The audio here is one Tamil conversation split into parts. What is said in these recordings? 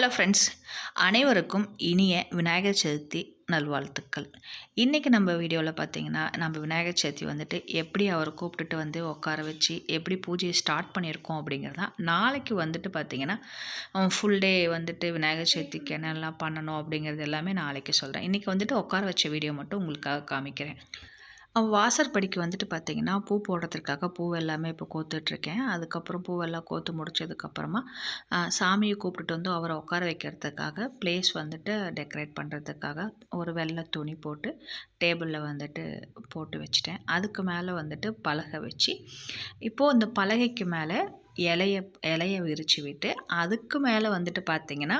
ஹலோ ஃப்ரெண்ட்ஸ், அனைவருக்கும் இனிய விநாயகர் சதுர்த்தி நல்வாழ்த்துக்கள். இன்றைக்கி நம்ம வீடியோவில் பார்த்தீங்கன்னா, நம்ம விநாயகர் சதுர்த்தி வந்துட்டு எப்படி அவரை கூப்பிட்டுட்டு வந்து உட்கார வச்சு எப்படி பூஜையை ஸ்டார்ட் பண்ணியிருக்கோம் அப்படிங்கிறது தான். நாளைக்கு வந்துட்டு பார்த்திங்கன்னா ஃபுல் டே வந்துட்டு விநாயகர் சதுர்த்திக்கு என்னெல்லாம் பண்ணணும் அப்படிங்கிறது எல்லாமே நாளைக்கு சொல்கிறேன். இன்றைக்கி வந்துட்டு உட்கார வச்ச வீடியோ மட்டும் உங்களுக்காக காமிக்கிறேன். வாசற்படிக்கு வந்துட்டு பார்த்திங்கன்னா, பூ போடுறதுக்காக பூ எல்லாமே இப்போ கோத்துட்ருக்கேன். அதுக்கப்புறம் பூவெல்லாம் கோத்து முடிச்சதுக்கப்புறமா சாமியை கூப்பிட்டுட்டு வந்து அவரை உட்கார வைக்கிறதுக்காக ப்ளேஸ் வந்துட்டு டெக்கரேட் பண்ணுறதுக்காக ஒரு வெள்ளை துணி போட்டு டேபிளில் வந்துட்டு போட்டு வச்சுட்டேன். அதுக்கு மேலே வந்துட்டு பலகை வச்சு, இப்போது இந்த பலகைக்கு மேலே இலைய விரித்து விட்டு அதுக்கு மேலே வந்துட்டு பார்த்திங்கன்னா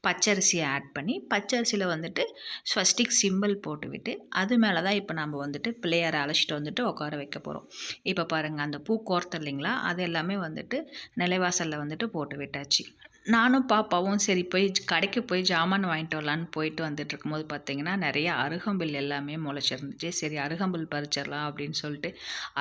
பச்சரிசியை ஆட் பண்ணி பச்சரிசியில் வந்துட்டு ஸ்வஸ்டிக் சிம்பிள் போட்டுவிட்டு அது மேலே தான் இப்போ நம்ம வந்துட்டு பிள்ளையாரை அழைச்சிட்டு வந்துட்டு உட்கார வைக்க போகிறோம். இப்போ பாருங்கள், அந்த பூ கோர்த்து இல்லைங்களா, அது எல்லாமே வந்துட்டு நிலைவாசலில் வந்துட்டு போட்டு விட்டாச்சு. நானும் பாப்பாவும் சரி போய் கடைக்கு போய் ஜாமான் வாங்கிட்டு வரலான்னு போயிட்டு வந்துட்டு இருக்கும்போது பார்த்திங்கன்னா நிறைய அருகம்புல் எல்லாமே முளைச்சிருந்துச்சு. சரி அருகம்புல் பறிச்சிடலாம் அப்படின்னு சொல்லிட்டு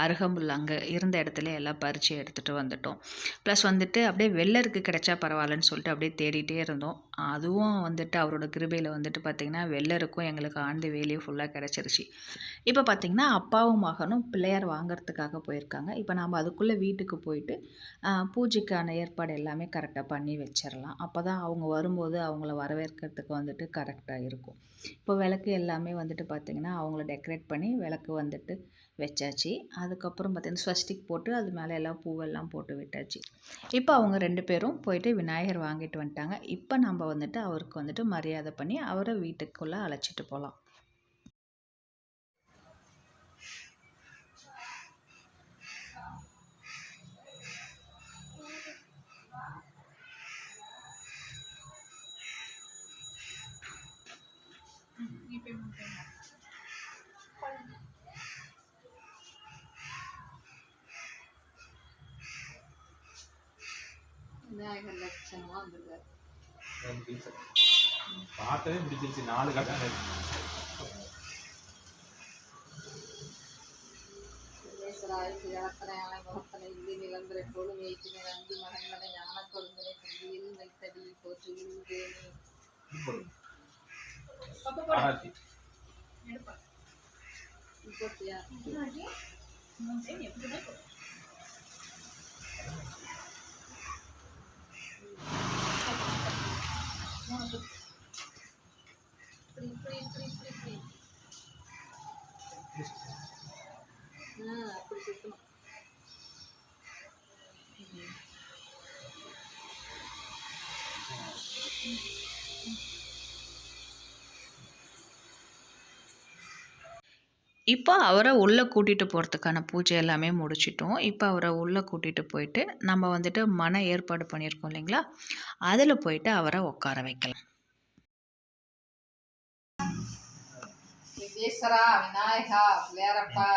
அருகம்புல் அங்கே இருந்த இடத்துல எல்லாம் பறித்து எடுத்துகிட்டு வந்துட்டோம். ப்ளஸ் வந்துட்டு அப்படியே வெள்ளருக்கு கிடைச்சா பரவாயில்லன்னு சொல்லிட்டு அப்படியே தேடிகிட்டே இருந்தோம். அதுவும் வந்துட்டு அவரோட கிருபையில் வந்துட்டு பார்த்திங்கன்னா வெள்ளருக்கும் எங்களுக்கு ஆண்டு வேலையும் ஃபுல்லாக கிடச்சிருச்சு. இப்போ பார்த்திங்கன்னா அப்பாவும் மகனும் பிள்ளையார் வாங்கிறதுக்காக போயிருக்காங்க. இப்போ நாம் அதுக்குள்ளே வீட்டுக்கு போயிட்டு பூஜைக்கான ஏற்பாடு எல்லாமே கரெக்டாக பண்ணி வச்சிடலாம். அப்போ தான் அவங்க வரும்போது அவங்கள வரவேற்கிறதுக்கு வந்துட்டு கரெக்டாக இருக்கும். இப்போ விளக்கு எல்லாமே வந்துட்டு பார்த்திங்கன்னா அவங்கள டெக்கரேட் பண்ணி விளக்கு வந்துட்டு வச்சாச்சு. அதுக்கப்புறம் பார்த்திங்கன்னா ஸ்வஸ்டிக் போட்டு அது மேலே எல்லாம் பூவெல்லாம் போட்டு விட்டாச்சு. இப்போ அவங்க 2 பேரும் போயிட்டு விநாயகர் வாங்கிட்டு வந்துட்டாங்க. இப்போ நம்ம வந்துட்டு அவருக்கு வந்துட்டு மரியாதை பண்ணி அவரை வீட்டுக்குள்ளே அழைச்சிட்டு போகலாம். விநாயகர் லட்சணமா வந்திருக்காரு. பார்த்ததே பிடிச்சிருச்சு. 4 கட்டாங்க. நிலம்பரை போலும் ஏற்றின நந்தி மகன்களை ஞான கொழுந்தனை கல்வியில் வைத்தடி போற்றுகிறேன். அப்படி சுத்தணும். இப்போ அவரை உள்ளே கூட்டிகிட்டு போகிறதுக்கான பூஜை எல்லாமே முடிச்சிட்டோம். இப்போ அவரை உள்ளே கூட்டிகிட்டு போயிட்டு நம்ம வந்துட்டு மன ஏற்பாடு பண்ணியிருக்கோம் இல்லைங்களா, அதில் போயிட்டு அவரை உட்கார வைக்கலாம். விக்னேஸ்வரா, விநாயகா, பிள்ளையாரப்பா,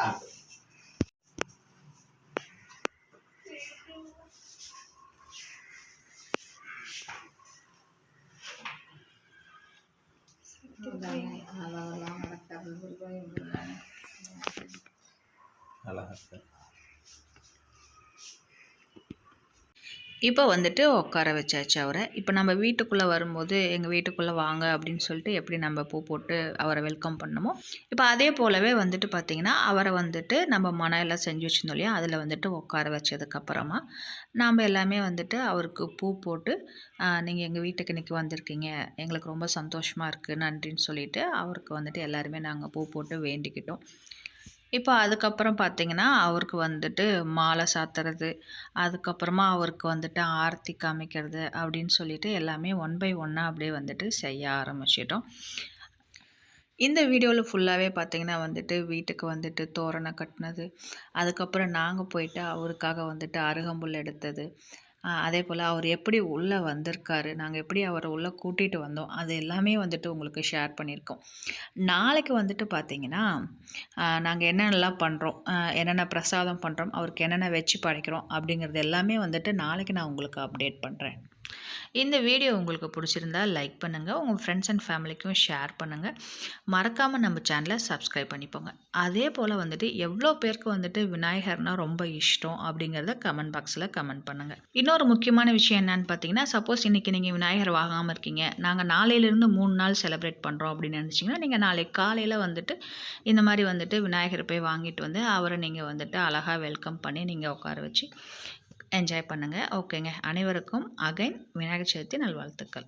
இப்போ வந்துட்டு உட்கார வச்சாச்சு அவரை. இப்போ நம்ம வீட்டுக்குள்ளே வரும்போது எங்கள் வீட்டுக்குள்ளே வாங்க அப்படின்னு சொல்லிட்டு எப்படி நம்ம பூ போட்டு அவரை வெல்கம் பண்ணணுமோ, இப்போ அதே போலவே வந்துட்டு பார்த்திங்கன்னா அவரை வந்துட்டு நம்ம மனம் எல்லாம் செஞ்சு வச்சுருந்தோம் இல்லையா, அதில் வந்துட்டு உட்கார வச்சதுக்கப்புறமா நாம் எல்லாமே வந்துட்டு அவருக்கு பூ போட்டு நீங்கள் எங்கள் வீட்டுக்கு இன்றைக்கி வந்திருக்கீங்க, எங்களுக்கு ரொம்ப சந்தோஷமாக இருக்குது, நன்றின்னு சொல்லிவிட்டு அவருக்கு வந்துட்டு எல்லாருமே நாங்கள் பூ போட்டு வேண்டிக்கிட்டோம். இப்போ அதுக்கப்புறம் பார்த்திங்கன்னா அவருக்கு வந்துட்டு மாலை சாத்துறது, அதுக்கப்புறமா அவருக்கு வந்துட்டு ஆரத்தி காமிக்கிறது அப்படின்னு சொல்லிட்டு எல்லாமே 1 பை 1 அப்படியே வந்துட்டு செய்ய ஆரம்பிச்சிட்டோம். இந்த வீடியோவில் ஃபுல்லாகவே பார்த்திங்கன்னா வந்துட்டு வீட்டுக்கு வந்துட்டு தோரணம் கட்டினது, அதுக்கப்புறம் நாங்கள் போயிட்டு அவருக்காக வந்துட்டு அருகம்புல் எடுத்தது, அதே போல் அவர் எப்படி உள்ளே வந்திருக்காரு, நாங்கள் எப்படி அவரை உள்ளே கூட்டிகிட்டு வந்தோம், அது எல்லாமே வந்துட்டு உங்களுக்கு ஷேர் பண்ணியிருக்கோம். நாளைக்கு வந்துட்டு பார்த்திங்கன்னா நாங்கள் என்னென்னலாம் பண்ணுறோம், என்னென்ன பிரசாதம் பண்ணுறோம், அவருக்கு என்னென்ன வச்சு படைக்கிறோம் அப்படிங்கிறது எல்லாமே வந்துட்டு நாளைக்கு நான் உங்களுக்கு அப்டேட் பண்ணுறேன். இந்த வீடியோ உங்களுக்கு பிடிச்சிருந்தா லைக் பண்ணுங்கள், உங்கள் ஃப்ரெண்ட்ஸ் அண்ட் ஃபேமிலிக்கும் ஷேர் பண்ணுங்கள். மறக்காமல் நம்ம சேனலை சப்ஸ்கிரைப் பண்ணிப்போங்க. அதே போல் வந்துட்டு எவ்வளோ பேருக்கு வந்துட்டு விநாயகர்னால் ரொம்ப இஷ்டம் அப்படிங்கிறத கமெண்ட் பாக்ஸில் கமெண்ட் பண்ணுங்கள். இன்னொரு முக்கியமான விஷயம் என்னன்னு பார்த்தீங்கன்னா, சப்போஸ் இன்றைக்கி நீங்கள் விநாயகர் வாங்காமல் இருக்கீங்க, நாங்கள் நாளையிலேருந்து 3 நாள் செலிப்ரேட் பண்ணுறோம் அப்படின்னு நினச்சிங்கன்னா, நீங்கள் நாளைக்கு காலையில் வந்துட்டு இந்த மாதிரி வந்துட்டு விநாயகரை போய் வாங்கிட்டு வந்து அவரை நீங்கள் வந்துட்டு அழகாக வெல்கம் பண்ணி நீங்கள் உட்கார வச்சு என்ஜாய் பண்ணுங்கள். ஓகேங்க. அனைவருக்கும் அகைன் விநாயகர் சதுர்த்தி நல்வாழ்த்துக்கள்.